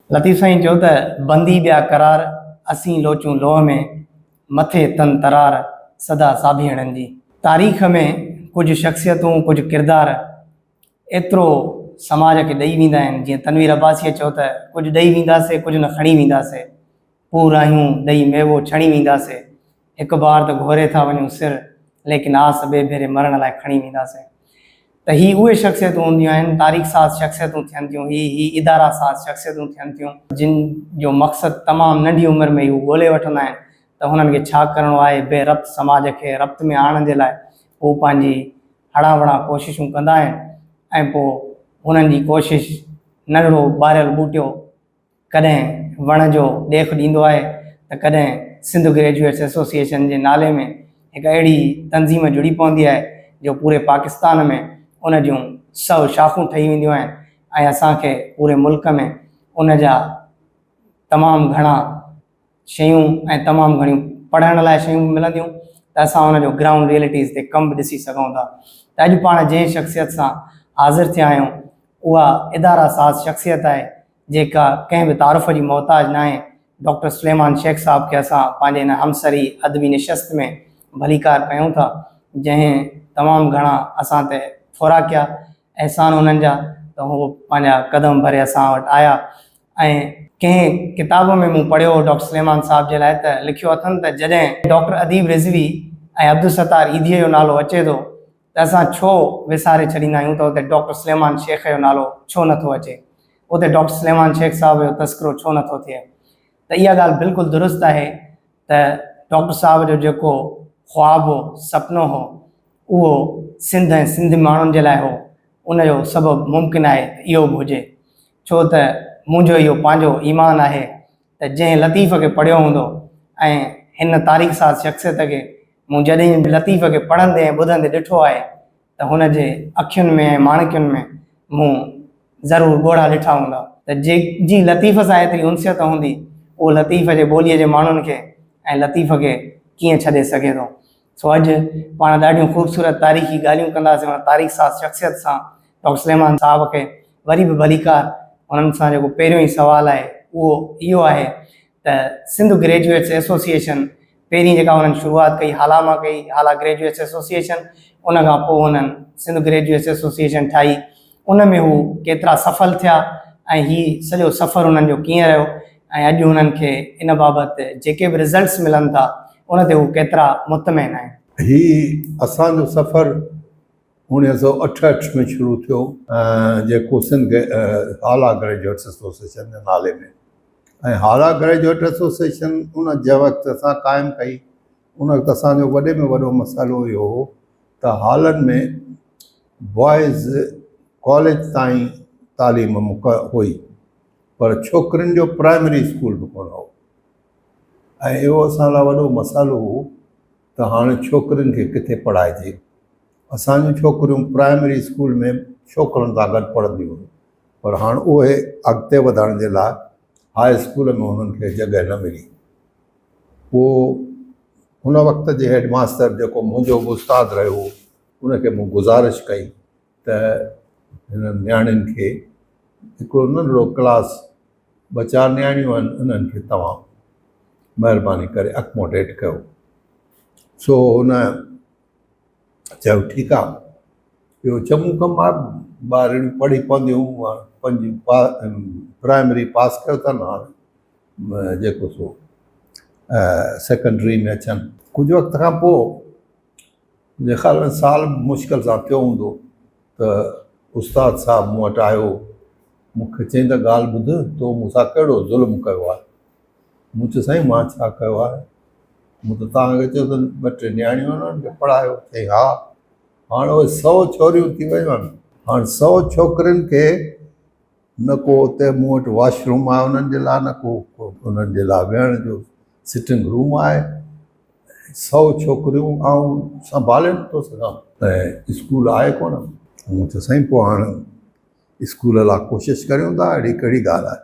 लतीफ़ साईं चयो त बंदी ॿिया करार असीं लोचूं लोह में मथे तन तरार सदा साभियणनि जी। तारीख़ में कुझु शख़्सियतूं कुझु किरदार एतिरो समाज खे ॾेई वेंदा आहिनि, जीअं तनवीर अब्बासीअ चयो त कुझु ॾेई वेंदासीं कुझु न खणी वेंदासीं, पूरा आहियूं ॾेई मेवो छणी वेंदासीं, हिकु बार त घोरे था वञूं सिर लेकिन आस ॿिए भेरे मरण लाइ खणी वेंदासीं। त ही उहे शख़्सियतूं हूंदियूं आहिनि, तारीख़ साज़ शख़्सियतूं थियनि थियूं, ही इदारा साज़ शख़्सियतूं थियनि थियूं, जिन जो मक़सदु तमामु नंढी उमिरि में हू ॻोल्हे वठंदा आहिनि त हुननि खे छा करिणो आहे, बेरब्त समाज खे रब्त में आणण जे लाइ हू पंहिंजी हड़ा बड़ा कोशिशूं कंदा आहिनि। ऐं पोइ हुननि जी कोशिश नंढड़ो ॿारियल ॿूटियो कॾहिं वण जो ॾेख ॾींदो आहे त कॾहिं सिंध ग्रेजुएट्स एसोसिएशन जे नाले में हिकु अहिड़ी तंज़ीम जुड़ी पवंदी आहे जो पूरे पाकिस्तान में उन जूं 100 शाख़ूं ठही वेंदियूं आहिनि ऐं असांखे पूरे मुल्क में उन जा तमामु घणा शयूं ऐं तमामु घणियूं पढ़ण लाइ शयूं मिलंदियूं त असां उनजो ग्राउंड रियलिटीज़ ते कमु ॾिसी सघूं था। त अॼु पाण जंहिं शख़्सियत सां हाज़िर थिया आहियूं उहा इदारा साज़ शख़्सियत आहे जेका कंहिं बि तारुफ़ जी मोहताज न आहे। डॉक्टर सुलेमान शेख साहब खे असां पंहिंजे हिन हमसरी अदबी निशस्त में भलीकार कयूं था, जंहिं तमामु घणा असां ते थोरा कया एहसान उन्हनि जा त हू पंहिंजा क़दम भरे असां वटि आया। ऐं कंहिं किताब में मूं पढ़ियो डॉक्टर सुलेमान साहब जे लाइ त लिखियो अथनि त जॾहिं डॉक्टर अदीब रिज़वी ऐं अब्दुल सत्तार ईदीअ जो नालो अचे थो त असां छो विसारे छॾींदा आहियूं त उते डॉक्टर सुलेमान शेख जो नालो छो नथो अचे, उते डॉक्टर सुलेमान शेख साहब जो तस्करो छो नथो थिए। त इहा ॻाल्हि बिल्कुलु दुरुस्त आहे त डॉक्टर साहब जो जेको ख़्वाबु हो, सपनो हो, उहो सिंध ऐं सिंधी माण्हुनि जे लाइ हो, उनजो सबबु मुमकिन आहे इहो बि हुजे। छो त मुंहिंजो इहो पंहिंजो ईमान आहे त जंहिं लतीफ़ खे पढ़ियो हूंदो ऐं हिन तारीख़ साज़ शख़्सियत खे मूं जॾहिं लतीफ़ खे पढ़ंदे ऐं ॿुधंदे ॾिठो आहे त हुनजे अखियुनि में ऐं माणिक्युनि में मूं ज़रूरु ॻोढ़ा ॾिठा हूंदा त जी लतीफ़ सां एतिरी उनसियत हूंदी उहो लतीफ़ जे ॿोलीअ जे माण्हुनि खे ऐं लतीफ़ खे कीअं छॾे सघे थो। सो अॼु पाण ॾाढियूं ख़ूबसूरत तारीख़ी ॻाल्हियूं कंदासीं हुन तारीख़ साज़ शख़्सियत सां डॉक्टर सुलेमान साहब खे वरी बि भलीकार। उन्हनि सां जेको पहिरियों ई सुवालु आहे उहो इहो आहे त सिंध ग्रेजुएट्स एसोसिएशन पहिरीं जेका हुननि शुरूआति कई हाला मां कई, हाला ग्रेजुएट्स एसोसिएशन, उन खां पोइ हुननि सिंध ग्रेजुएट्स एसोसिएशन ठाही, उन में हू केतिरा सफल थिया ऐं हीउ सॼो सफ़र उन्हनि जो कीअं रहियो ऐं अॼु हुननि खे इन बाबति जेके बि रिज़ल्ट्स मिलनि था उन ते हू केतिरा मुतमइन आहिनि। हीउ असांजो सफ़र 1968 में शुरू थियो जेको सिंध हाला ग्रेजुएट्स एसोसिएशन जे नाले में, ऐं हाला ग्रेजुएट एसोसिएशन उन जंहिं वक़्तु असां क़ाइमु कई उन वक़्तु असांजो वॾे में वॾो मसइलो इहो हो त हालनि में बॉइज़ कॉलेज ताईं तालीम हुई पर छोकिरियुनि जो प्राइमरी स्कूल बि कोन हो, ऐं इहो असां लाइ वॾो मसइलो हो त हाणे छोकिरियुनि खे किथे पढ़ाइजे। असांजूं छोकिरियूं प्राइमरी स्कूल में छोकिरनि सां गॾु पढ़ंदियूं हुयूं पर हाणे उहे अॻिते वधण जे लाइ हाई स्कूल में हुननि खे जॻह न मिली। पोइ हुन वक़्त जे हेडमास्टर जेको मुंहिंजो उस्तादु रहियो हो उनखे मूं गुज़ारिश कई त हिननि नियाणियुनि खे हिकिड़ो नंढिड़ो क्लास 2-4 नियाणियूं आहिनि उन्हनि खे तव्हां महिरबानी करे अकोमोडेट कयो। सो हुन चयो ठीकु आहे, इहो चङो कमु आहे, ॿारड़ियूं पढ़ी पवंदियूं, पंहिंजी प्राइमरी पास कयो अथनि, हाणे जेको सो सेकेंडरी में अचनि। कुझु वक़्त खां पोइ मुंहिंजे ख़्याल में साल मुश्किल सां थियो हूंदो त उस्ताद साहब मूं वटि आयो, मूंखे चईं त ॻाल्हि ॿुध, तो मूंसां कहिड़ो ज़ुल्म कयो आहे। मूं चयो साईं मां छा कयो आहे, मूं त तव्हांखे चयो त 2-3 नियाणियूं उन्हनि खे पढ़ायो। चई हा, हाणे उहे 100 छोरियूं थी वियूं आहिनि, हाणे 100 छोकिरियुनि खे न को उते मूं वटि वॉशरूम आहे उन्हनि जे लाइ, न को उन्हनि जे लाइ वेहण जो सिटिंग रूम आहे, 100 छोकिरियूं आऊं संभाले नथो सघां, ऐं स्कूल आहे कोन। मूं चयो साईं पोइ हाणे स्कूल लाइ कोशिशि करियूं था, अहिड़ी कहिड़ी ॻाल्हि आहे,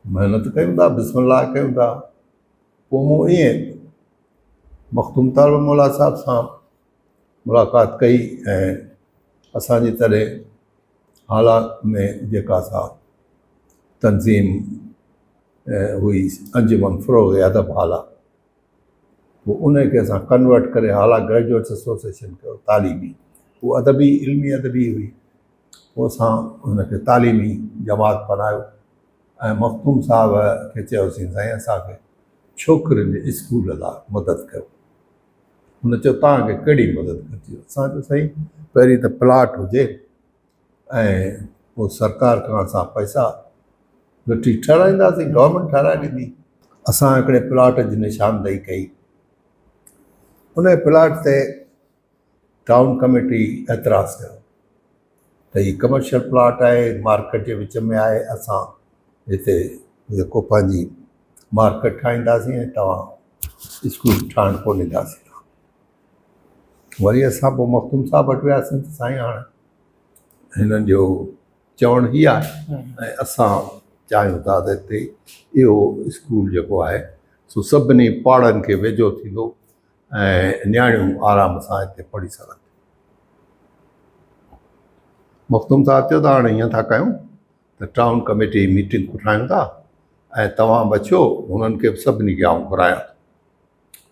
महिनत कयूं था, बिस्मिल्लाह कयूं था। पोइ मूं ईअं मखदूम तालब मौला साहब सां मुलाक़ात कई ऐं असांजी तॾहिं हालात में जेका सा तंज़ीम हुई अंजुमन फ़रोग़ अदब हाला, पोइ उनखे असां कन्वर्ट करे हाला ग्रेजुएट्स एसोसिएशन कयो तालीमी, उहा अदबी इल्मी अदबी हुई। पोइ असां हुनखे तालीमी जमात बनायो ऐं मखदूम साहब खे चयोसीं साईं असांखे छोकिरियुनि जे स्कूल लाइ मदद कयो। हुन चयो तव्हांखे कहिड़ी मदद करिजी? असां चयो साईं पहिरीं त प्लाट हुजे ऐं पोइ सरकार खां असां पैसा वठी ठाराईंदासीं, गवर्नमेंट ठाराए ॾींदी। असां हिकिड़े प्लाट जी निशानदेही कई। उन प्लाट ते टाउन कमेटी एतिराज़ु कयो त हीउ कमर्शियल प्लाट आहे, मार्केट जे विच में आहे, असां हिते जेको पंहिंजी मार्केट ठाहींदासीं ऐं तव्हां स्कूल ठहण कोन ॾींदासीं। वरी असां पोइ मखदूम साहब वटि वियासीं त साईं हाणे हिननि जो चवणु हीअ आहे ऐं असां चाहियूं था त हिते इहो स्कूल जेको आहे सो सभिनी पाड़नि खे वेझो थींदो ऐं नियाणियूं आराम सां हिते पढ़ी सघनि। मखदूम साहब चयो त हाणे हीअं था कयूं त टाउन कमेटी मीटिंग ठाहियूं था ऐं तव्हां बचो, हुननि खे सभिनी खे आउं घुरायां।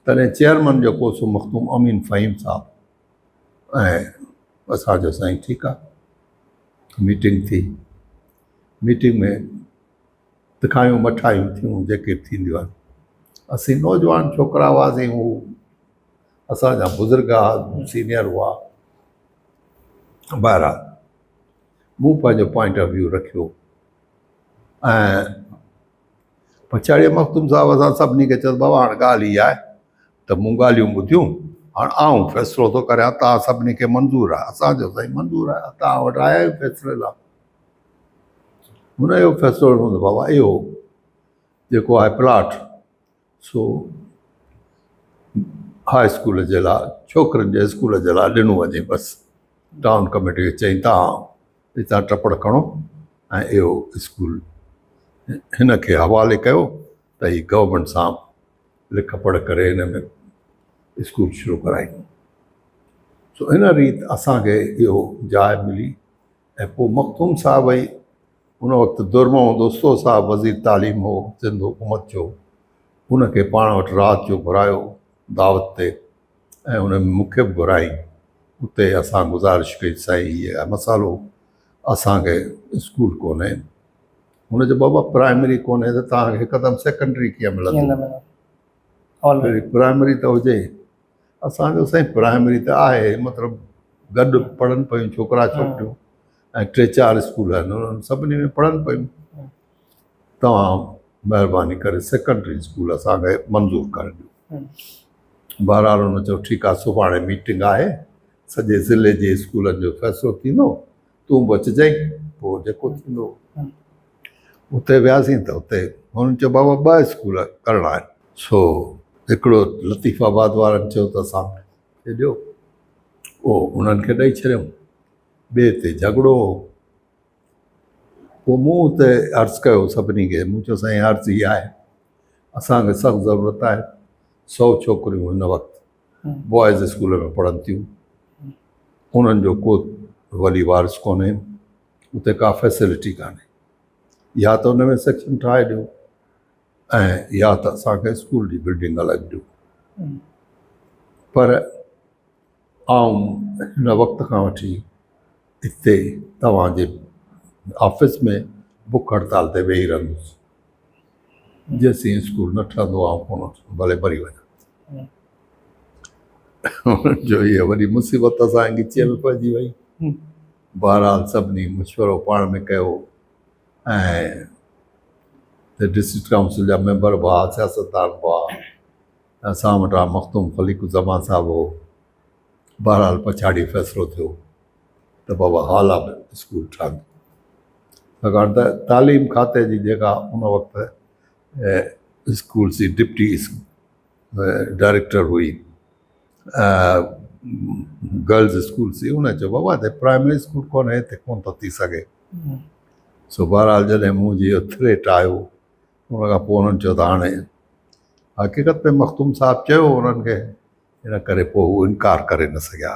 तॾहिं चेयरमैन जेको सो मखदूम अमीन फ़हीम साहब ऐं असांजो साईं ठीकु आहे। मीटिंग थी, मीटिंग में तिखायूं मठायूं थियूं जेके थींदियूं आहिनि। असीं नौजवान छोकिरा हुआसीं, हू असांजा बुज़ुर्ग हुआ, सीनियर हुआ। बहरहाल मूं पंहिंजो पॉइंट ऑफ व्यू रखियो ऐं पछाड़ीअ मखदूम साहब असां सभिनी खे चयो बाबा हाणे ॻाल्हि इहा आहे त मूं ॻाल्हियूं ॿुधियूं, हाणे आउं फ़ैसिलो थो करियां, तव्हां सभिनी खे मंज़ूरु आहे? असांजो साईं मंज़ूरु आहे, तव्हां वटि आया आहियो फ़ैसिले लाइ। हुन जो फ़ैसिलो हूंदो बाबा इहो जेको आहे प्लाट सो हाई स्कूल जे लाइ, छोकिरियुनि जे स्कूल जे लाइ ॾिनो वञे बसि। टाउन कमेटी खे चई तव्हां हितां टपड़ खणो ऐं इहो स्कूल हिन खे हवाले कयो त हीउ गवर्नमेंट सां लिख पढ़ करे हिन में स्कूल शुरू करायूं। सो इन रीति असांखे इहो जाइ मिली। ऐं पोइ मखदूम साहब ई उन वक़्तु दुरमो दोस्तो साहब वज़ीर तालीम हो सिंध हुकूमत जो, उनखे पाण वटि राति जो घुरायो दावत ते ऐं उन में मूंखे बि घुराई। उते असां गुज़ारिश कई साईं हीअ मसालो असांखे स्कूल कोन्हे। हुनजो बाबा प्राइमरी कोन्हे त तव्हांखे हिकदमि सेकेंडरी कीअं मिलंदो? प्राइमरी त हुजे। असांजो साईं प्राइमरी त आहे, मतिलबु गॾु पढ़नि पियूं छोकिरा छोकिरियूं ऐं 3-4 स्कूल आहिनि, उन्हनि सभिनी में पढ़नि पियूं। तव्हां महिरबानी करे सेकेंडरी स्कूल असांखे मंज़ूरु करे ॾियो। बहरहाल हुन चयो ठीकु आहे, सुभाणे मीटिंग आहे, सॼे ज़िले जे स्कूलनि जो फ़ैसिलो थींदो, तूं बि अचिजांइ, पोइ जेको थींदो। उते वियासीं त उते हुननि चयो बाबा 2 स्कूल करिणा आहिनि। सो हिकिड़ो लतीफ़ाबाद वारनि चयो त असांखे ॾियो, पोइ उन्हनि खे ॾेई छॾियऊं। ॿिए ते झगड़ो हो। पोइ मूं हुते अर्ज़ु कयो सभिनी खे, मूं चयो साईं अर्ज़ु इहा आहे, असांखे सख़्तु ज़रूरत आहे। 100 छोकिरियूं हिन वक़्तु बॉइज़ स्कूल में पढ़नि थियूं, उन्हनि जो को वली वारिस कोन्हे, उते का फैसिलिटी कान्हे। या त उन में सेक्शन ठाहे ॾियो ऐं या त असांखे स्कूल जी बिल्डिंग अलॻि ॾियो। पर आउं हिन वक़्त खां वठी हिते तव्हांजे ऑफिस में बुख हड़ताल ते वेही रहंदुसि जेसीं स्कूल न ठहंदो आहे कोन भले भरी वञा। जो इहा वॾी मुसीबत असांजे ॻिचीअ में पइजी वई। बहरहाल सभिनी मशवरो पाण में कयो ऐं डिस्ट्रिक्ट काउंसिल जा मेंबर हुआ, सियासतदान हुआ, असां वटां मखदूम ख़लीक़ुज़्ज़मान साहिबु हो। बहरहाल पछाड़ी फ़ैसिलो थियो त बाबा हाला में स्कूल ठहंदो। छाकाणि त तालीम खाते जी जेका उन वक़्तु स्कूल जी डिप्टी डायरेक्टर हुई गर्ल्स स्कूल जी, उन चयो बाबा हिते प्राइमरी स्कूल कोन्हे, हिते कोन थो थी सघे। सो बहरहाल जॾहिं मुंहिंजी इहो थ्रेट आयो, उन खां पोइ उन्हनि चयो त हाणे हक़ीक़त में मखदूम साहब चयो उन्हनि खे, इन करे पोइ हू इनकार करे न सघिया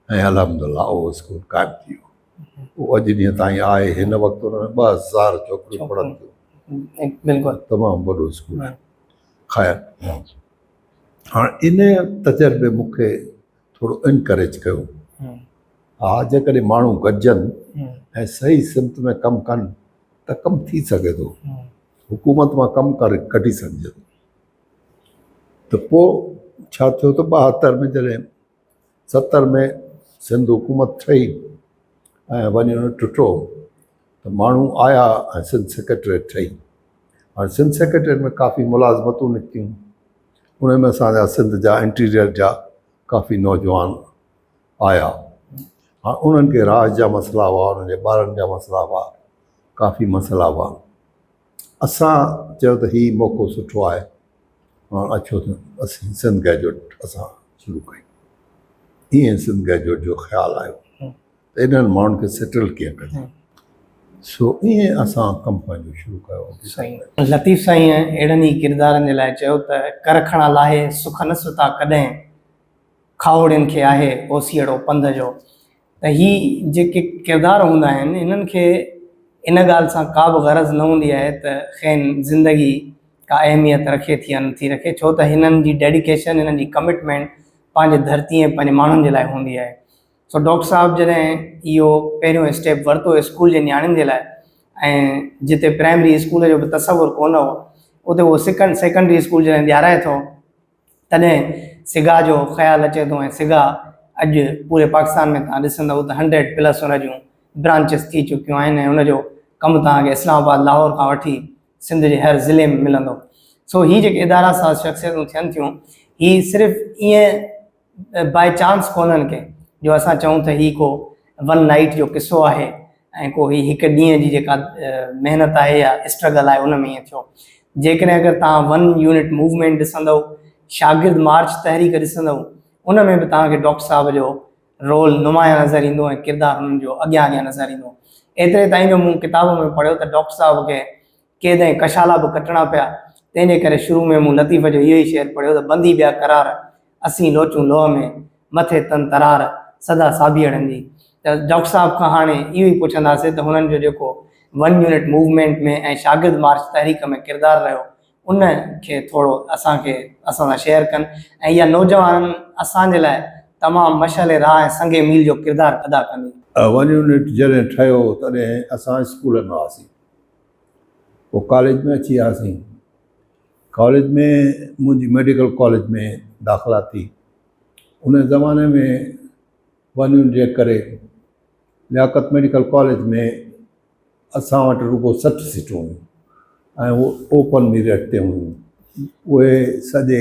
ऐं अल्हम्दुलिल्लाह उहो स्कूल क़ाइमु थी वियो। उहो अॼु ॾींहं ताईं आहे। हिन वक़्तु हुन में 2000 छोकिरियूं पढ़नि थियूं। बिल्कुलु। तमामु वॾो स्कूल हम्म, ख़ैर हाणे इन तजर्बे मूंखे थोरो इनकरेज कयो हम्म, हा जेकॾहिं माण्हू गॾिजनि हम्म, ऐं सही सिमत में कमु कनि त कमु थी सघे थो हम्म, हुकूमत मां कमु करे कढी सघिजे थो त पोइ छा थियो त 72 में जॾहिं 70 में सिंध हुकूमत ठही ऐं वञी हुन टुटो त माण्हू आया ऐं सिंध सेक्रेटरेट ठही हाणे सिंध सेक्रेटरेट में काफ़ी मुलाज़मतूं निकितियूं उन में असांजा सिंध जा इंटीरियर जा काफ़ी नौजवान आया हाणे उन्हनि खे राज जा मसइला हुआ उन्हनि जे ॿारनि जा मसइला हुआ काफ़ी मसइला हुआ असां चयो त हीउ मौक़ो सुठो आहे हाणे अचो त असीं सिंध ग्रेजुएट असां शुरू कई ईअं सिंध ग्रेजुएट जो ख़्यालु आयो त इन्हनि माण्हुनि खे सेटल कीअं कजे सो ईअं असां कमु पंहिंजो शुरू कयो सही। लतीफ़ साईं अहिड़नि ई किरदारनि जे लाइ चयो त कर खणा लाहे सुख न सुता कॾहिं खावड़ियुनि खे आहे ओसीअड़ो पंध जो त ही जेके किरदार हूंदा आहिनि इन्हनि खे इन ॻाल्हि सां का बि ग़रज़ न हूंदी आहे त खेनि ज़िंदगी का अहमियत रखे थी या नथी रखे छो त हिननि जी डेडिकेशन हिननि जी कमिटमेंट पंहिंजे धरती ऐं पंहिंजे माण्हुनि जे लाइ हूंदी आहे। सो डॉक्टर साहब जॾहिं इहो पहिरियों स्टेप वरितो स्कूल जे नियाणियुनि जे लाइ ऐं जिते प्राइमरी स्कूल जो बि तसवुरु कोन हो उते उहो सेकेंडरी स्कूल जॾहिं ॾियाराए थो तॾहिं सिगा जो ख़्यालु अचे थो ऐं सिगा अॼु पूरे पाकिस्तान में तव्हां ॾिसंदव त 100+ हुन जूं ब्रांचिस थी चुकियूं आहिनि ऐं हुनजो कमु तव्हांखे इस्लामाबाद लाहौर खां वठी सिंध जे हर ज़िले में मिलंदो। सो हीअ जेके इदारा सां शख़्सियतूं थियनि थियूं हीअ सिर्फ़ु ईअं बाय चांस कोन्हनि के जो असां चऊं त हीअ को वन नाइट जो किस्सो आहे ऐं को ही हिकु ॾींहं जी जेका महिनत आहे या स्ट्रगल आहे उन में ईअं थियो। जेकॾहिं अगरि तव्हां वन यूनिट मूवमेंट ॾिसंदव शागिर्द मार्च तहरीक ॾिसंदव उन में बि तव्हांखे डॉक्टर साहब जो रोल नुमाया नज़र ईंदो ऐं किरदारु हुननि जो अॻियां अॻियां नज़र ईंदो। एतिरे ताईं जो मूं किताब में पढ़ियो त डॉक्टर साहब खे केॾांहुं कशाला बि कटणा पिया तंहिंजे करे शुरू में मूं लतीफ़ जो इहो ई शेर पढ़ियो त बंदी ॿिया करार असीं लोचूं लोह में मथे तन तरार सदा साबियड़नि जी त डॉक्टर साहब खां हाणे इहो ई पुछंदासीं त हुननि जो जेको वन यूनिट मूवमेंट में ऐं शागिर्द मार्च तहरीक में किरदारु रहियो उन खे थोरो असांखे असां सां शेयर कनि ऐं इहा नौजवाननि असांजे लाइ तमामु मशाले राह ऐं संगे मील जो किरदारु अदा कंदी। वन यूनिट जॾहिं ठहियो तॾहिं असां स्कूल में हुआसीं पोइ कॉलेज में अची वियासीं कॉलेज में मुंहिंजी मेडिकल कॉलेज में दाख़िला थी उन ज़माने में वन यूनिट जे करे लियाकत मेडिकल कॉलेज में असां वटि रुगो 60 सीटूं हुयूं ऐं उहो ओपन मेरिट ते हुयूं उहे सॼे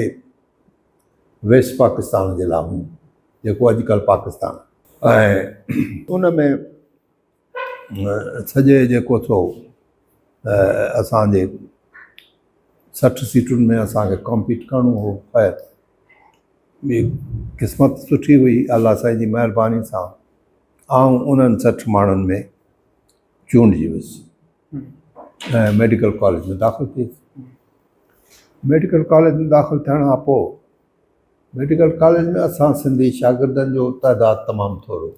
वेस्ट पाकिस्तान जे लाइ हुयूं जेको अॼुकल्ह पाकिस्तान ऐं उन में सॼे जेको थियो असांजे 60 सीटुनि में असांखे कॉम्पीट करिणो हो ख़ैर ॿी क़िस्मत सुठी हुई अलाह साईं जी महिरबानी सां आऊं उन्हनि 60 माण्हुनि में चूंडिजी वियुसि ऐं मेडिकल कॉलेज में दाख़िल थियुसि। मेडिकल कॉलेज में दाख़िल थियण खां पोइ मेडिकल कॉलेज में असां सिंधी शागिर्दनि जो तइदादु तमामु थोरो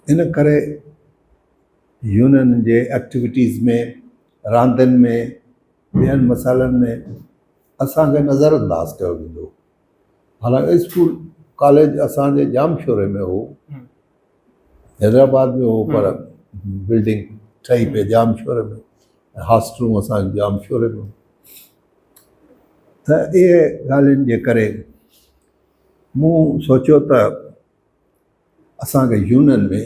इन करे यूनियन जे एक्टिविटीज़ में रांदियुनि में ॿियनि मसाइलनि में असांखे नज़रअंदाज़ कयो वेंदो। हालांकि स्कूल कॉलेज असांजे जामशोरे में हो हैदराबाद में हो पर बिल्डिंग ठही पई जामशोरे में हॉस्टलूं असांजे जामशोरे में त इहे ॻाल्हियुनि जे करे मूं सोचियो त असांखे यूनियन में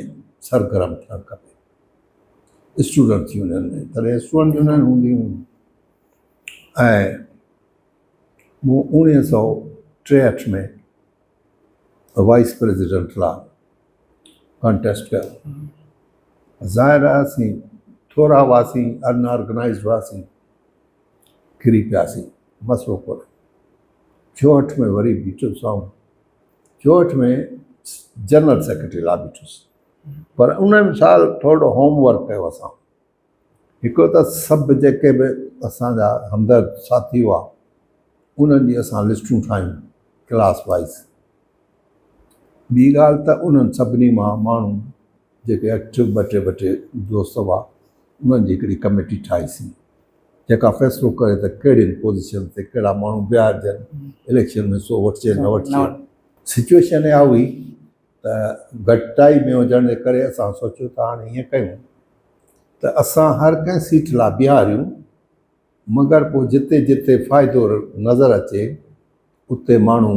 सरगर्म थियणु खपे स्टूडेंट्स यूनियन में तॾहिं स्टूडेंट यूनियन हूंदी हुयूं ऐं मूं 1963 में वाइस प्रेसिडेंट लाइ कॉन्टेस्ट कयो। ज़ाहिर आहे असीं थोरा हुआसीं अनऑर्गनाइज़्ड हुआसीं किरी पियासीं मसलो कोन्हे। 64 में वरी बीठुसि ऐं 64 में जनरल सेक्रेटरी लाइ बीठुसि पर उन साल थोरो होमवर्क कयो असां हिकिड़ो त सभु जेके बि असांजा हमदर्द साथी हुआ उन्हनि जी असां लिस्टूं ठाहियूं क्लास वाइज़। ॿी ॻाल्हि त उन्हनि सभिनी मां माण्हू जेके एक्टिव ॿ टे दोस्त हुआ उन्हनि जी हिकिड़ी कमेटी ठाहीसीं जेका फ़ैसिलो करे त कहिड़ियुनि पोज़ीशन ते कहिड़ा माण्हू बीहारजनि इलेक्शन में सो वठिजे न वठिजे। सिचुएशन इहा हुई त घटिताई में हुजण जे करे असां सोचियो त हाणे ईअं कयूं त असां हर कंहिं सीट लाइ बीहारियूं, मगर पोइ जिते जिते फ़ाइदो नज़र अचे उते माण्हू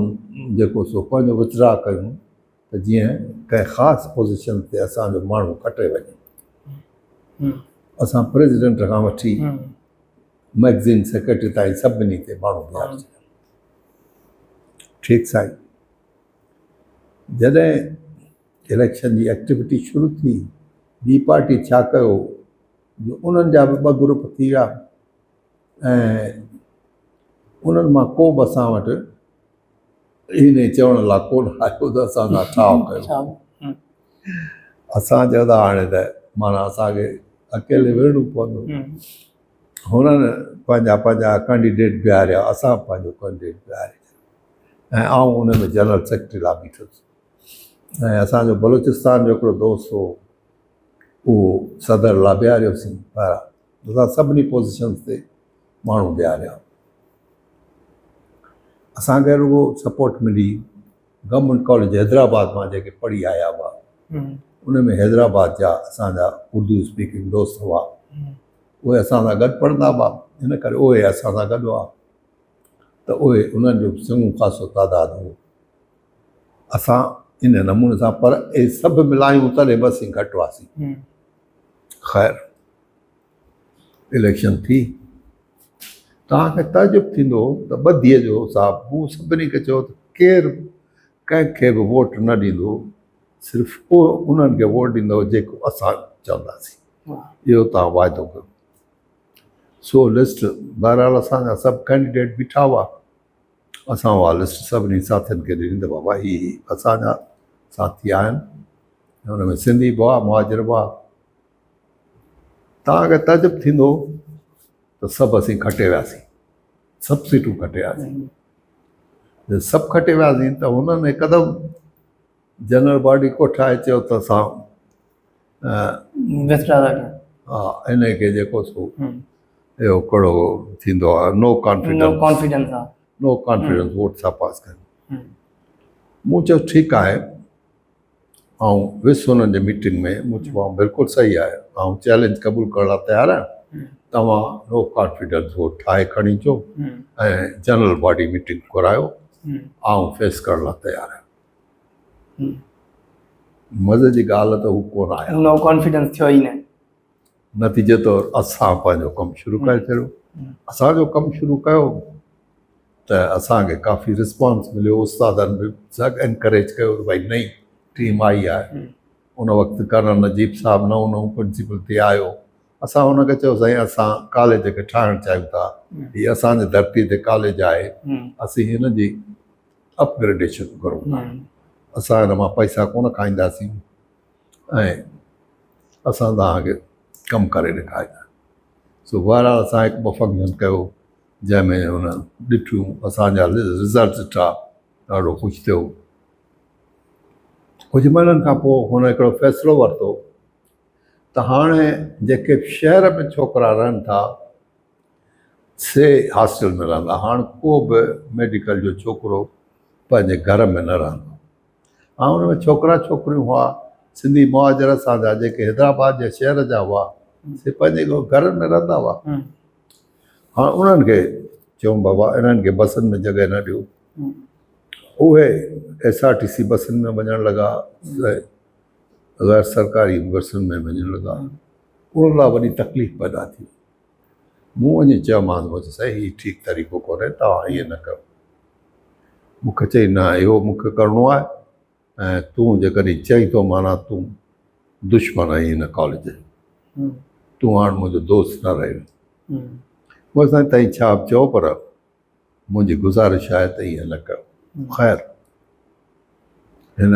जेको सो पंहिंजो विथड्रा कयूं त जीअं कंहिं ख़ासि पोज़ीशन ते असांजो माण्हू खटे वञे। असां प्रेसिडेंट खां वठी मैगज़ीन सेक्रेटरी ताईं सभिनी ते माण्हू बीहारिजे। ठीकु साईं। जॾहिं इलेक्शन जी एक्टिविटी शुरू थी, ॿी पार्टी छा कयो, जो उन्हनि जा बि ॿ ग्रुप थी विया ऐं उन्हनि मां को बि असां वटि इन चवण लाइ कोन आयो त असां सां ठाव कयो। असां चवंदा हाणे त माना असांखे अकेले विढ़णो पवंदो। हुननि पंहिंजा पंहिंजा कैंडिडेट बीहारिया, असां पंहिंजो कैंडिडेट बीहारिया ऐं आउं उन में जनरल सेक्रेटरी लाइ बीठुसि ऐं असांजो बलूचिस्तान जो हिकिड़ो दोस्त हो, उहो सदर लाइ बीहारियोसीं। पर असां सभिनी पोज़ीशन्स ते माण्हू बीहारिया। असांखे रुगो सपोर्ट मिली गवर्नमेंट कॉलेज हैदराबाद मां जेके पढ़ी आया हुआ, उन में हैदराबाद जा असांजा उर्दू स्पीकिंग दोस्त हुआ, उहे असां सां गॾु पढ़ंदा हुआ, इन करे उहे असां सां गॾु हुआ त उहे उन्हनि जो चङो ख़ासो तादादु हो। असां इन नमूने सां, पर इहे सभु मिलायूं तॾहिं बि असीं घटि हुआसीं। ख़ैर इलेक्शन थी। तव्हांखे तजुब थींदो त ॿधीअ जो साहब हू सभिनी खे चयो त केरु कंहिंखे बि वोट न ॾींदो, सिर्फ़ु उहो उन्हनि खे वोट ॾींदो जेको असां चवंदासीं, इहो तव्हां वाइदो कयो। सो लिस्ट बहरहाल असांजा सभु कैंडिडेट बीठा हुआ, असां उहा लिस्ट सभिनी साथियुनि खे ॾिनी त बाबा ही असांजा साथी आहिनि, हुन में सिंधी बि हुआ, मुहाजिर बि हुआ। तव्हांखे तजुब थींदो त सभु असीं खटे वियासीं, सभु सीटूं खटे वियासीं। सभु खटे वियासीं त हुननि हिकदमि जनरल बॉडी को ठाहे चयो त असां हा इन खे जेको सो इहो कहिड़ो थींदो आहे नो कॉन्फिडेंस वोट सां पास कनि। मूं चयो ठीकु आहे, ऐं वियुसि हुननि जे मीटिंग में। मूं चयो बिल्कुलु सही आहे, ऐं चैलेंज क़बूल करण लाइ तयारु आहियां। तव्हां नो कॉन्फिडेंस वोट ठाहे खणी अचो ऐं जनरल बॉडी मीटिंग करायो, ऐं फेस करण लाइ तयारु आहियां। मज़े जी ॻाल्हि त हू कोन आया, नो कॉन्फिडेंस थियो ई न। नतीजे तौरु असां पंहिंजो कमु शुरू करे छॾियो। असांजो कमु शुरू कयो त असांखे काफ़ी रिस्पॉन्स मिलियो। उस्तादनि बि सभु एनकरेज कयो त भई नई टीम आई आहे। उन वक़्तु कर्नल नजीब साहिबु नओं प्रिंसिपल थी आयो। असां हुनखे चयो साईं असां कॉलेज खे ठाहिणु चाहियूं था, हीअ असांजे धरती ते कॉलेज आहे, असीं हिन जी अपग्रेडेशन करूं था, असां हिन मां पैसा कोन खाईंदासीं ऐं असां तव्हांखे कमु करे ॾेखारींदा। सो बहरहाल असां हिकु ॿ फंक्शन कयो जंहिंमें हुन ॾिठियूं, असांजा रिज़ल्ट ॾिठा, ॾाढो ख़ुशि थियो। कुझु महीननि खां पोइ हुन हिकिड़ो फ़ैसिलो वरितो त हाणे जेके शहर में छोकिरा रहनि था से हॉस्टल में रहंदा। हाणे को बि मेडिकल जो छोकिरो पंहिंजे घर में न रहंदो। ऐं हुन में छोकिरा छोकिरियूं हुआ सिंधी मुहाजिर असांजा जेके हैदराबाद जे शहर जा हुआ, से पंहिंजे घरनि में रहंदा हुआ। हाणे उन्हनि खे चयूं बाबा इन्हनि खे बसनि में जॻह न ॾियो। उहे SRTC बसनि में वञणु लॻा, गैर सरकारी बसुनि में वञणु लॻा। उन लाइ वॾी तकलीफ़ पैदा थी। मूं वञी चयोमांसि मुंहिंजो साईं हीउ ठीकु तरीक़ो कोन्हे, तव्हां ईअं न कयो। मूंखे चई न इहो मूंखे करिणो आहे ऐं तूं जेकॾहिं चई थो माना तूं दुश्मन आहीं हिन कॉलेज जो, तूं हाणे मुंहिंजो दोस्त न रहियो। पोइ साईं ताईं छा बि चओ, पर मुंहिंजी गुज़ारिश आहे त ईअं न कयो। ख़ैर हिन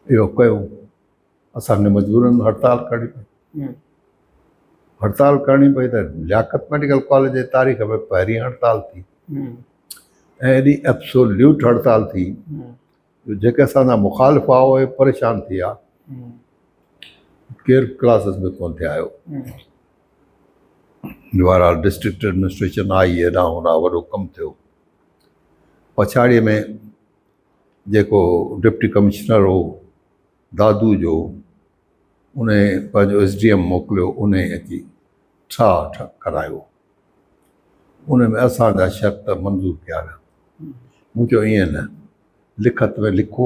इहो कयो। असांखे मजबूरन हड़ताल करणी पई। हड़ताल करणी पई त लियाकत मेडिकल कॉलेज जे तारीख़ में पहिरीं हड़ताल थी ऐं एॾी एब्सोल्यूट हड़ताल थी जेके असांजा मुखालिफ़ हुआ उहे परेशान थी विया। केरु क्लासिस में कोन थिए आयो। बहरहाल डिस्ट्रिक्ट एडमिनिस्ट्रेशन आई हेॾां होॾां वॾो कमु थियो। पछाड़ीअ में जेको डिप्टी कमिश्नर हो दादू जो, उन पंहिंजो SDM मोकिलियो, उन अची ठा करायो। उन में असांजा शर्त मंज़ूर कया विया। मूं चयो ईअं न, लिखत में लिखो,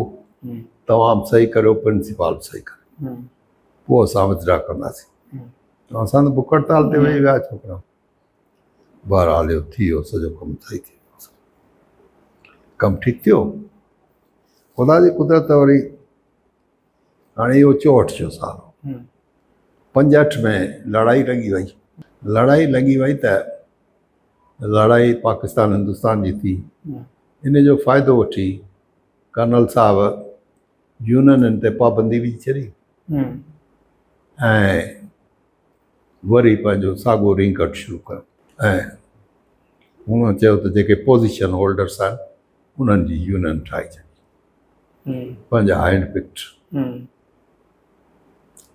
तव्हां बि सही करियो, प्रिंसिपाल बि सही करियो, पोइ असां विथड्रा कंदासीं। असां त बुख हड़ताल ते वेही विया छोकिरा। बहरहाल इहो थी वियो, सॼो कमु सही थी वियो, कमु ठीकु थियो। ख़ुदा जी कुदरत वरी हाणे इहो 64 जो साल, 65 में लड़ाई लॻी वई त लड़ाई पाकिस्तान हिंदुस्तान जी थी। इन जो फ़ाइदो वठी कर्नल साहब यूनियन ते पाबंदी विझी छॾी ऐं वरी पंहिंजो साॻियो रिंकट शुरू कयो। ऐं हुन चयो त जेके पोज़ीशन होल्डर्स आहिनि उन्हनि जी यूनियन ठाहे छॾी, पंहिंजा हैंड पिक्ड।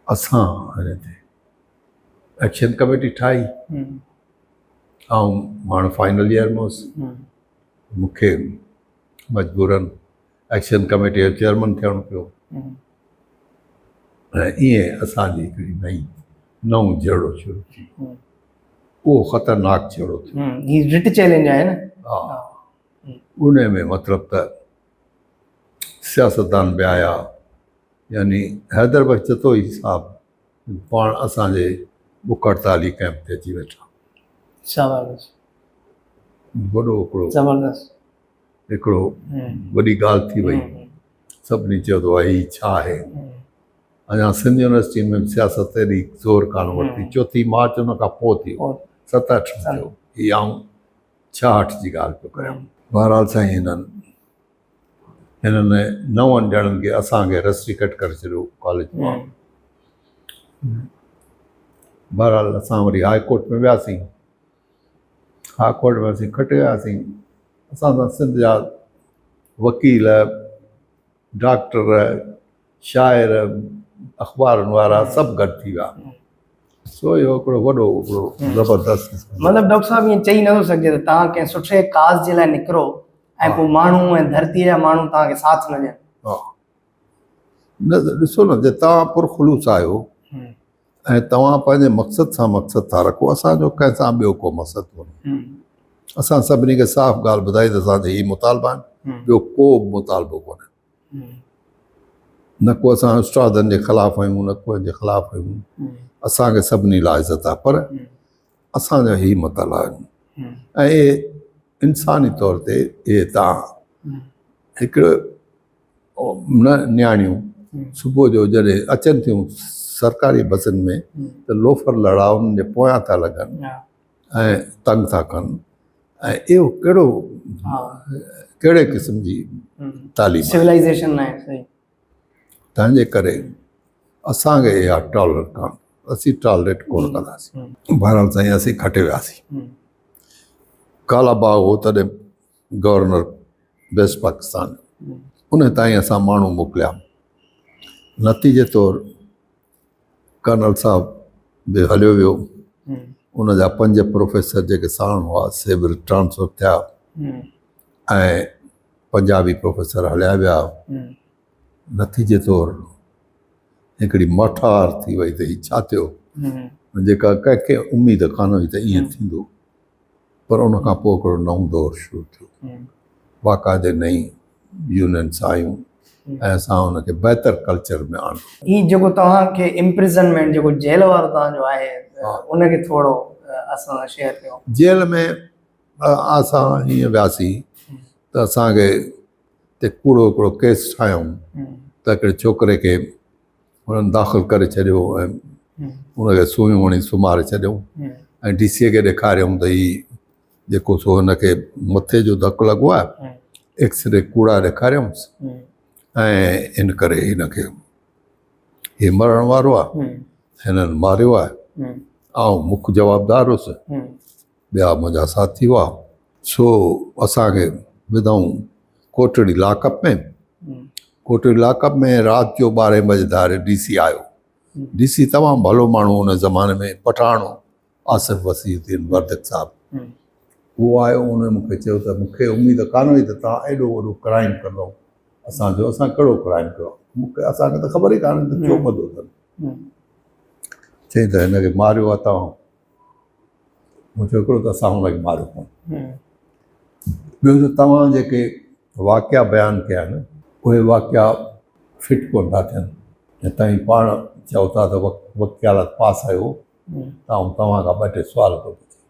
असां हिन ते एक्शन कमेटी ठाही, ऐं हाणे फाइनल ईयर में हुउसि। मूंखे मजबूरन एक्शन कमेटी जो चेयरमैन थियणो पियो। ऐं ईअं असांजी हिकिड़ी नओं जहिड़ो शुरू थी, उहो ख़तरनाक जहिड़ो थियो। रिट चैलेंज आहे न। हा, उन में मतिलबु त सियासतदान बि आया, यानी हैदर बचतोई साहब पाण असांजे बुख हड़ताली कैंप ते अची वेठा। वॾो हिकिड़ो वॾी ॻाल्हि थी वई। सभिनी चयो त भाई छा आहे, अञा सिंध यूनिवर्सिटी में सियासत एॾी ज़ोर कान वरिती। 4 मार्च उन खां पोइ थियो, 67 में थियो। हीअ आऊं 66 जी ॻाल्हि पियो कयां। बहरहाल साईं हिननि 9 ॼणनि खे असांखे रस्ट्रिकेट करे छॾियो कॉलेज मां। बहरहाल असां वरी हाई कोर्ट में वियासीं, हाई कोर्ट में असीं खटे वियासीं। असां सां सिंध जा वकील, डॉक्टर, शाइर, अख़बारनि वारा सभु गॾु थी विया। सो इहो हिकिड़ो वॾो ज़बरदस्त। मतिलबु डॉक्टर साहिबु ईअं चई नथो सघिजे त तव्हां कंहिं सुठे काज़ जे लाइ निकिरो ऐं पोइ माण्हू ऐं धरतीअ जा माण्हू तव्हांखे साथ न ॾियनि। हा, न ॾिसो न, जे तव्हां पुरखुलूस आहियो ऐं तव्हां पंहिंजे मक़सद सां मक़सद था रखो, असांजो कंहिंसां ॿियो को मक़सदु कोन्हे। असां सभिनी खे साफ़ ॻाल्हि ॿुधाई त असांजा हीअ मुतालबा आहिनि, ॿियो को बि मुतालबो कोन्हे। न को असां उस्तादनि जे ख़िलाफ़ु आहियूं, न को जे ख़िलाफ़ु आहियूं। असांखे सभिनी लाइ इज़त आहे, पर असांजा ही मताला आहिनि। ऐं इहे इंसानी तौर ते इहे तव्हां हिकिड़ो न नियाणियूं सुबुह जो जॾहिं अचनि थियूं सरकारी बसियुनि में त लोफर लड़ा उन्हनि जे पोयां था लॻनि ऐं तंग था कनि। ऐं इहो कहिड़े क़िस्म जी तालीम सिविलाइज़ेशन आहे। सही। तंहिंजे करे असांखे इहा टॉलरेट कान, असीं टॉलरेट कोन कंदासीं। बहरहाल साईं असीं खटे वियासीं। कालाबाग हो तॾहिं गवर्नर वेस्ट पाकिस्तान, उन ताईं असां माण्हू मोकिलिया। नतीजे तौरु कर्नल साहब बि हलियो वियो, उन जा 5 प्रोफेसर जेके साण हुआ से बि ट्रांसफर थिया ऐं पंजाबी प्रोफेसर हलिया विया। नतीजे तौरु हिकिड़ी मठार थी वई त हीअ छा थियो, जेका कंहिंखे उमेद कान हुई त ईअं थींदो। पर उन खां पोइ हिकिड़ो नओं दौरु शुरू थियो। बाक़ाइदे नई यूनियन्स आयूं ऐं असां हुनखे बहितर कल्चर में आणियो। हीअ जेको तव्हांखे इम्प्रिज़नमेंट जेको जेल वारो तव्हांजो आहे, उनखे थोरो असां सां शेयर कयो। जेल में असां हीअं वियासीं त असांखे ते कूड़ो हिकिड़ो केस ठाहियूं त हिकिड़े छोकिरे खे हुननि दाख़िल करे छॾियो ऐं हुनखे सुयूं हणी सुम्हारे छॾियऊं ऐं DC खे ॾेखारियऊं त हीउ जेको सो हुनखे मथे जो धकु लॻो आहे, एक्सरे कूड़ा ॾेखारियऊंसि ऐं इन करे हिनखे हीउ मरण वारो आहे, हिननि मारियो आहे। ऐं मुख्य जवाबदार हुउसि, ॿिया मुंहिंजा साथी हुआ। सो असांखे विधऊं कोटड़ी लॉकअप में। कोटड़ी लॉकअप में राति जो 12 बजे धारे DC आयो। DC तमामु भलो माण्हू हुन ज़माने में, पठाणो आसिफ वसीउद्दीन वर्दक साहिबु उहो आयो उन मूंखे चयो त मूंखे उमेदु कान हुई त तव्हां एॾो वॾो क्राइम कंदव असांजो असां कहिड़ो क्राइम कयो मूंखे असांखे त ख़बर ई कान्हे त छो ॿधो अथनि चई त हिनखे मारियो आहे तव्हां मूं चयो हिकिड़ो त असां हुनखे मारियो कोन ॿियो त तव्हां जेके वाक़िया बयानु कया आहिनि उहे वाक़िया फिट कोन था थियनि ऐं तव्हां पाण चओ था त वकालत पास आहियो तव्हां खां ॿ टे सुवाल थो पुछे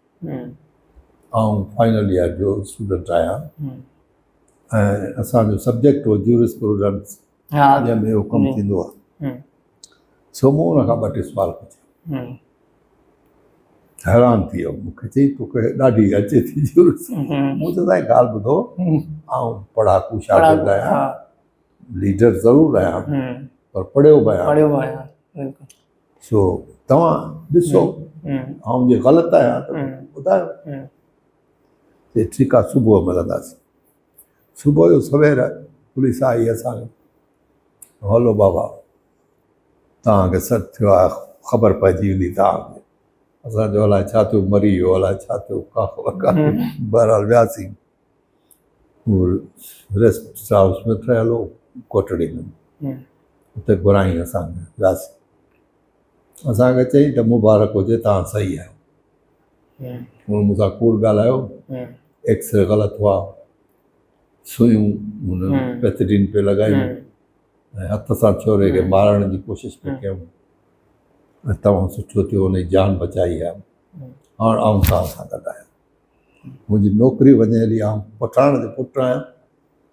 फाइनल ईयर जो स्टूडेंट आहियां ऐं असांजो सब्जेक्ट हो ज्यूरिस्प्रूडेंस जंहिंमें इहो कमु थींदो आहे सो मूं हुन खां ॿ टे सुवाल पुछिया हैरान थी वियो मूंखे चई तोखे ॾाढी अचे थी ज्यूरिस मूं चयो साईं ॻाल्हि ॿुधो पढ़ाकू शागिर्द आहियां लीडर ज़रूरु आहियां पर पढ़ियो बि आहियां सो तव्हां ॾिसो जे ग़लति आहियां त ॿुधायो ठीकु आहे सुबुह मिलंदासीं सुबुह जो सवेर पुलिस आई असांखे हलो बाबा तव्हांखे सॾु थियो आहे ख़बर पइजी वेंदी तव्हांखे असां चयो अलाए छा थियो मरी वियो अलाए छा थियो का ख़बर बहरहाल वियासीं रेस्ट हाउस में ठहियलु हो कोटड़ी में उते घुराई असांखे वियासीं असांखे चई त मुबारक हुजे तव्हां सही आहियो हुन मूंसां कूड़ ॻाल्हायो एक्सरे ग़लति हुआ सुयूं हुन पेथिडीन पे लॻायूं ऐं हथ सां छोरे खे मारण जी कोशिशि पिया कयूं ऐं तमामु सुठो थियो हुनजी जान बचाई आहे हाणे आउं तव्हां सां गॾु आहियां मुंहिंजी नौकिरी वञे हली आउं पठाण जो पुटु आहियां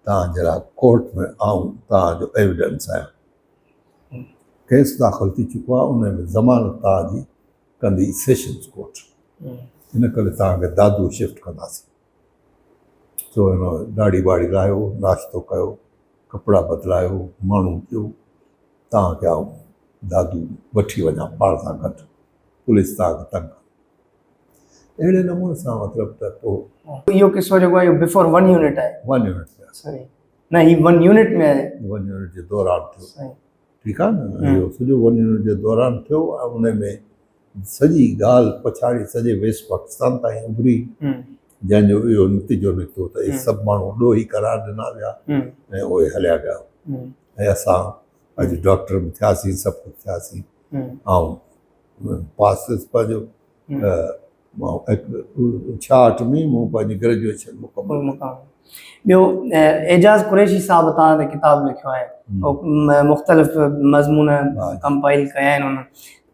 तव्हां जहिड़ा कोर्ट में आउं तव्हांजो एविडेंस आहियां केस दाख़िल थी चुको आहे उन में ज़मानत तव्हांजी कंदी सेशन्स कोर्ट इन करे तव्हांखे दादू शिफ्ट कंदासीं सो हिन दाढ़ी वाड़ी लाहियो नाश्तो कयो कपिड़ा बदिलायो माण्हू थियो तव्हांखे आउं दादू वठी वञा पाण सां गॾु पुलिस तव्हांखे तंग अहिड़े नमूने सां मतिलबु त पोइ इहो किस्सो जेको आहे बिफोर 1 यूनिट आहे 1 यूनिट में न ही 1 यूनिट में आहे 1 यूनिट जे दौरान थियो ठीकु आहे न इहो सॼो 1 यूनिट जे दौरान थियो ऐं उन में सॼी ॻाल्हि पछाड़ी सॼे वेस्ट पाकिस्तान ताईं उभरी जंहिंजो इहो नतीजो निकितो त इहे सभु माण्हू ॾोही करार ॾिना विया ऐं उहे हलिया विया ऐं असां अॼु डॉक्टर बि थियासीं सभु कुझु थियासीं ऐं पास पंहिंजो 66 में मूं पंहिंजी ग्रेजुएशन मुकमल ॿियो एजाज़ कुरैशी साहब तव्हां ते किताबु लिखियो आहे मुख़्तलिफ़ मज़मून कंपाइल कया आहिनि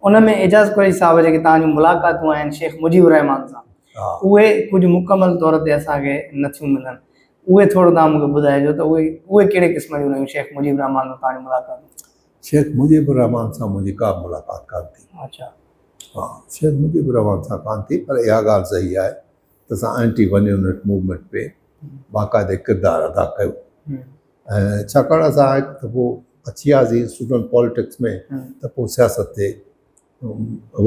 उन में एजाज़ कुरैशी साहब जेके तव्हांजूं मुलाक़ातूं आहिनि शेख मुजीबुर रहमान सां उहे कुझु मुकमल तौर ते असांखे नथियूं मिलनि उहे थोरो तव्हां मूंखे ॿुधाइजो त उहे कहिड़े क़िस्म जूं हुयूं शेख मुजीबुर रहमान सां तव्हांजी मुलाक़ात शेख मुजीबुर रहमान सां मुंहिंजी का मुलाक़ात कान थी अच्छा हा शेख मुजीबुर रहमान सां कान थी पर इहा ॻाल्हि सही आहे त असां एंटी 1 यूनिट मूवमेंट पे बाक़ाइदे किरदारु अदा कयो ऐं छाकाणि असां हिकु दफ़ो अची वियासीं स्टूडेंट पॉलिटिक्स में त पोइ सियासत ते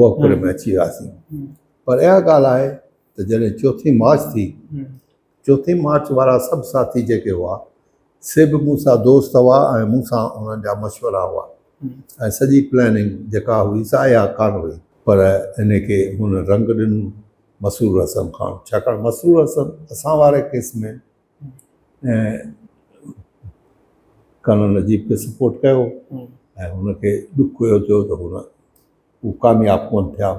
वकूरे में अची वियासीं पर इहा ॻाल्हि आहे त जॾहिं 4 मार्च थी 4 मार्च वारा सभु साथी जेके हुआ से बि मूंसां दोस्त हुआ ऐं मूंसां उन्हनि जा मशवरा हुआ ऐं सॼी प्लैनिंग जेका हुई सा इहा कान हुई पर इनखे हुन रंग ॾिनो मसरूर हसन खां छाकाणि मसरूर हसन असां वारे केस में ऐं कर्नल नजीब खे सपोर्ट कयो ऐं हुनखे ॾुख हुयो थियो त हू कामयाबु कोन थिया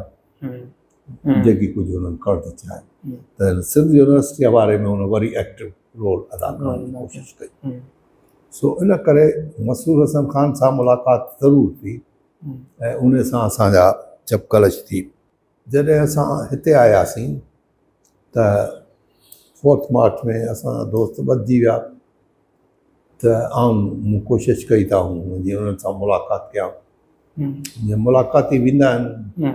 जेकी कुझु हुननि करण थी चाहे त सिंध यूनिवर्सिटीअ वारे में हुन वरी एक्टिव रोल अदा करण जी कोशिशि कई सो इन करे मसरूर हसन खान सां मुलाक़ात ज़रूरु थी ऐं उन सां असांजा चपकलश थी जॾहिं असां हिते आयासीं त 4 मार्च में असांजा दोस्त ॿधिजी विया त मूं कोशिशि कई त जीअं उन्हनि सां मुलाक़ात कयां जीअं मुलाक़ाती वेंदा आहिनि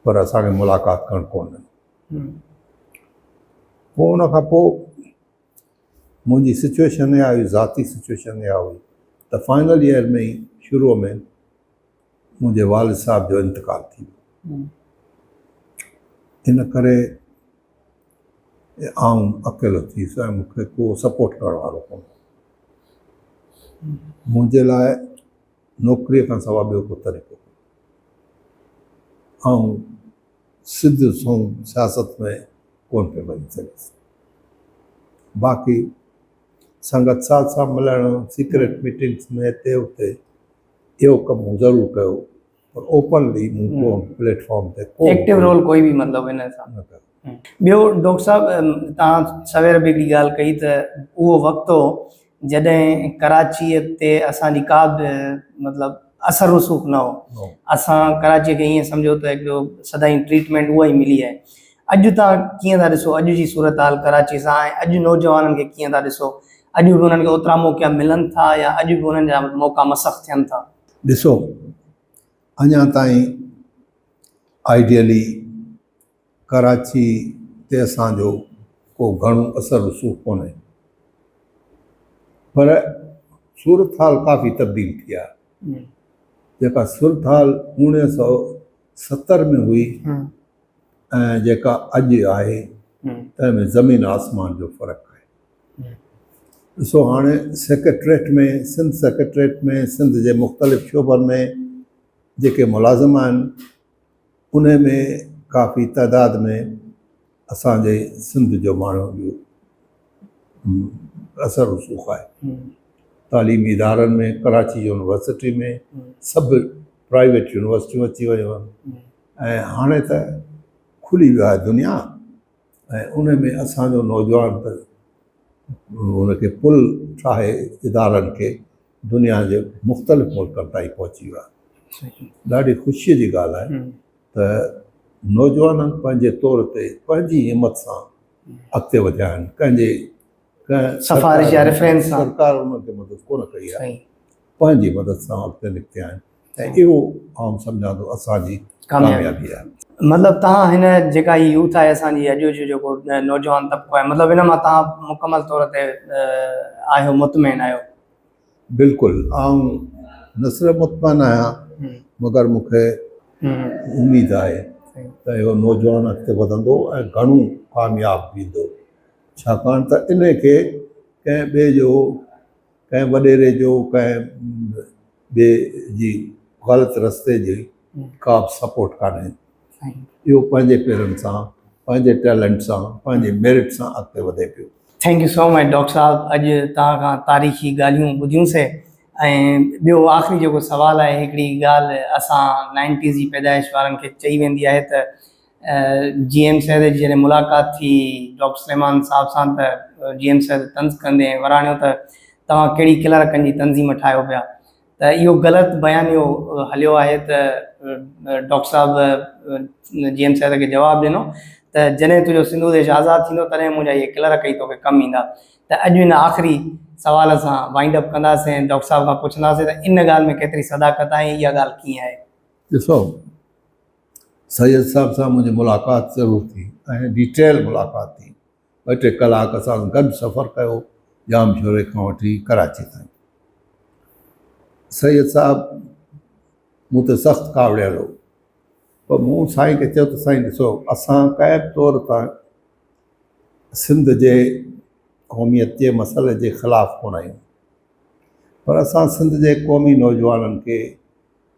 पर असांखे मुलाक़ात करणु कोन पोइ उन खां पोइ मुंहिंजी सिचुएशन इहा हुई ज़ाती सिचुएशन इहा हुई त फाइनल ईयर में ई शुरूअ में मुंहिंजे वालिद साहिब जो इंतकाल थी वियो इन करे आउं अकेलो थी वियुसि ऐं मूंखे को सपोर्ट करण वारो कोन मुंहिंजे लाइ नौकिरीअ खां सवाइ ॿियो को तरीक़ो ऐं सिद्ध सूं सियासत में कोन पियो वञी सघियसि। बाक़ी संगत साथ सां मिलण, सीक्रेट मीटिंग्स में हिते हुते इहो कमु ज़रूरु कयो, पर ओपनली मूं को प्लेटफॉर्म ते एक्टिव रोल कोई बि मतिलबु हिन सां न कयो। ॿियो डॉक्टर साहिबु तव्हां सवेर बि हिकिड़ी ॻाल्हि कई त उहो वक़्तु हो जॾहिं कराचीअ ते असांजी का बि मतिलबु असर रसूख़ न हो। असां कराचीअ खे ईअं सम्झो त हिकिड़ो सदाईं ट्रीटमेंट उहा ई मिली आहे। अॼु तव्हां कीअं था ॾिसो अॼु जी सूरत हाल कराची सां, ऐं अॼु नौजवाननि खे कीअं था ॾिसो? अॼु बि उन्हनि खे ओतिरा मौक़ा मिलनि था या अॼु बि उन्हनि जा मौक़ा मसख़ थियनि था? ॾिसो, अञा ताईं आइडियली कराची ते असांजो को घणो असर रसूख़ कोन्हे, पर सूरत हाल काफ़ी तब्दील थी आहे। जेका सूरत हाल 1970 में हुई ऐं जेका अॼु आहे तंहिंमें ज़मीन आसमान जो फ़र्क़ु आहे। ॾिसो, हाणे सेक्रेटरेट में, सिंध सेक्रेटरेट में, सिंध जे मुख़्तलिफ़ शोबनि में जेके मुलाज़िम आहिनि उन में काफ़ी तइदाद में असांजे सिंध जो माण्हू जो असर रसूख़ आहे। तालीमी इदारनि में, कराची यूनिवर्सिटी में, सभु प्राइवेट यूनिवर्सिटियूं अची वियूं आहिनि ऐं हाणे त खुली वियो आहे दुनिया, ऐं उन में असांजो नौजवान त उनखे पुल ठाहे इदारनि खे दुनिया जे मुख़्तलिफ़ मुल्कनि ताईं पहुची वियो आहे। ॾाढी ख़ुशीअ जी ॻाल्हि आहे त नौजवाननि पंहिंजे तौर ते पंहिंजी हिमत सां अॻिते वधिया आहिनि। कंहिंजे सिफारिश या रेफरेंस सां सरकार उन्हनि खे मदद कोन कई आहे, पंहिंजी मदद सां अॻिते निकिता आहिनि ऐं इहो आउं सम्झां थो असांजी कामयाबी आहे। मतिलबु तव्हां हिन जेका ही यूथ आहे असांजी अॼु जो जेको नौजवान तबिको आहे, मतिलबु हिन मां तव्हां मुकमल तौर ते आहियो, मुतमइन आहियो? बिल्कुलु, आउं न सिर्फ़ु मुतमइन आहियां, मगर मूंखे उमेद आहे त इहो नौजवान अॻिते वधंदो ऐं घणो कामयाबु थींदो। छाकाणि त इन खे कंहिं ॿिए जो, कंहिं वॾेरे जो, कंहिं ॿिए जी ग़लति रस्ते जी का बि सपोर्ट कान्हे। इहो पंहिंजे पेरनि सां, पंहिंजे टैलेंट सां, पंहिंजे मेरिट सां अॻिते वधे पियो। Thank you so much doctor साहिबु, अॼु तव्हां खां तारीख़ी ॻाल्हियूं ॿुधियूंसीं। ऐं ॿियो आख़िरी जेको सुवालु आहे, हिकिड़ी ॻाल्हि असां 90s जी पैदाइश वारनि खे चई वेंदी आहे त GM सैद जी जॾहिं मुलाक़ात थी डॉक्टर सलेमान साहिब सां त GM सैद तंज़ कंदे वराणियो त तव्हां कहिड़ी क्लर्कनि जी तंज़ीम ठाहियो पिया, त इहो ग़लति बयानियो हलियो आहे त डॉक्टर साहिबु GM सैद खे जवाबु ॾिनो त जॾहिं तुंहिंजो सिंधु देश आज़ादु थींदो तॾहिं मुंहिंजा इहे क्लर्क ई तोखे कमु ईंदा। त अॼु हिन आख़िरी सवाल सां वाइंड अप कंदासीं, डॉक्टर साहिब खां पुछंदासीं त इन ॻाल्हि में केतिरी सदाकत आहे, इहा ॻाल्हि कीअं आहे? ॾिसो, सैयद साहब सां मुंहिंजी मुलाक़ात ज़रूरु थी ऐं डिटेल मुलाक़ात थी। 2-3 कलाक असां गॾु सफ़र कयो, जाम शोरे खां वठी कराची ताईं। सैयद साहब मूं ते सख़्तु कावड़ियल हो, पर मूं साईं खे चयो त साईं ॾिसो, असां कंहिं बि तौर तां सिंध जे क़ौमियत जे मसइले जे ख़िलाफ़ु कोन आहियूं, पर असां सिंध जे क़ौमी नौजवाननि खे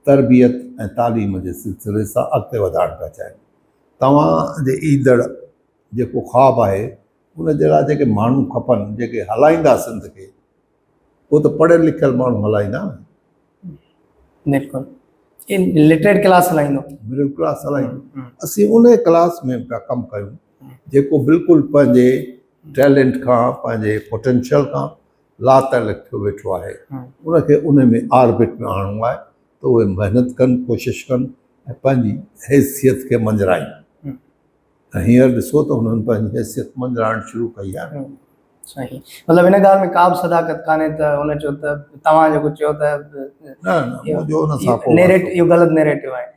तरबियत ऐं तालीम जे सिलसिले सां अॻिते वधाइण पिया चाहियूं। तव्हां जे ईंदड़ जेको ख़्वाबु आहे उन जे लाइ जेके माण्हू खपनि, जेके हलाईंदा सिंध खे, उहो त पढ़ियल लिखियल माण्हू हलाईंदा न। बिल्कुलु, लिटरेट क्लास हलाईंदो, मिडिल क्लास हलाईंदो। असीं उन क्लास में पिया कमु कयूं जेको बिल्कुलु पंहिंजे टैलेंट खां, पंहिंजे पोटेंशियल खां लातल थियो वेठो आहे। उनखे उन में ऑर्बिट में आणिणो आहे त उहे महिनत कनि, कोशिशि कनि ऐं पंहिंजी हैसियत खे मंझराइनि। ऐं हींअर ॾिसो त हुननि पंहिंजी हैसियत मंझराइणु शुरू कई आहे। सही, मतिलबु हिन ॻाल्हि में का बि सदाकत कान्हे त हुन चयो त तव्हां जेको चयो त इहो ग़लति नैरेटिव आहे।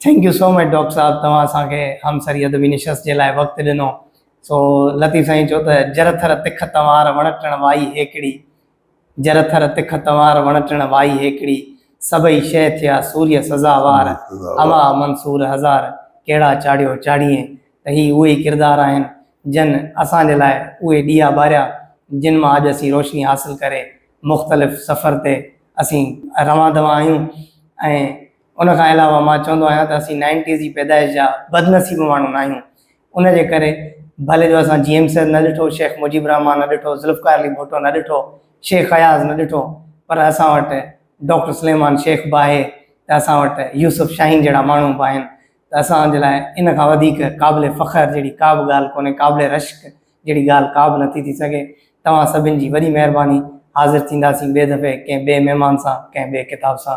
Thank you so much doctor साहिबु, तव्हां असांखे हमसरी अदबी निशस्त जे लाइ वक़्तु ॾिनो। सो लतीफ़ साईं चयो त जरथर तिख तंवार वणटण वाई हेकड़ी, जरथर तिख तंवार वणटण वाई हेकड़ी, सभई शइ थिया सूर्य सज़ावार, अमा मंसूर हज़ार, कहिड़ा चाढ़ियो चाढ़ीअ। त ही उहे ई किरदार आहिनि जन असांजे लाइ उहे ॾीआ ॿारिया जिन मां अॼु असीं रोशनी हासिल करे मुख़्तलिफ़ सफ़र ते असीं रवां दवा आहियूं। ऐं उन खां अलावा मां चवंदो आहियां त असीं 90s जी पैदाइश जा बदनसीब माण्हू न आहियूं। उन जे करे भले जो असां GM सैद न ॾिठो, शेख मुजीब रहमान न ॾिठो, ज़ुल्फ़िकार अली भुट्टो न ॾिठो, शेख अयाज़ न ॾिठो, पर असां वटि डॉक्टर सुलेमान शेख बि आहे, त असां वटि यूसुफ शाहीन जहिड़ा माण्हू बि आहिनि। त असांजे लाइ इन खां वधीक क़ाबिल फ़ख़्रु जहिड़ी का बि ॻाल्हि कोन्हे, क़ाबिल रश्क जहिड़ी ॻाल्हि का बि नथी थी सघे। तव्हां सभिनि जी वॾी महिरबानी। हाज़िर थींदासीं ॿिए दफ़े कंहिं ॿिए महिमान सां, कंहिं ॿिए किताब सां।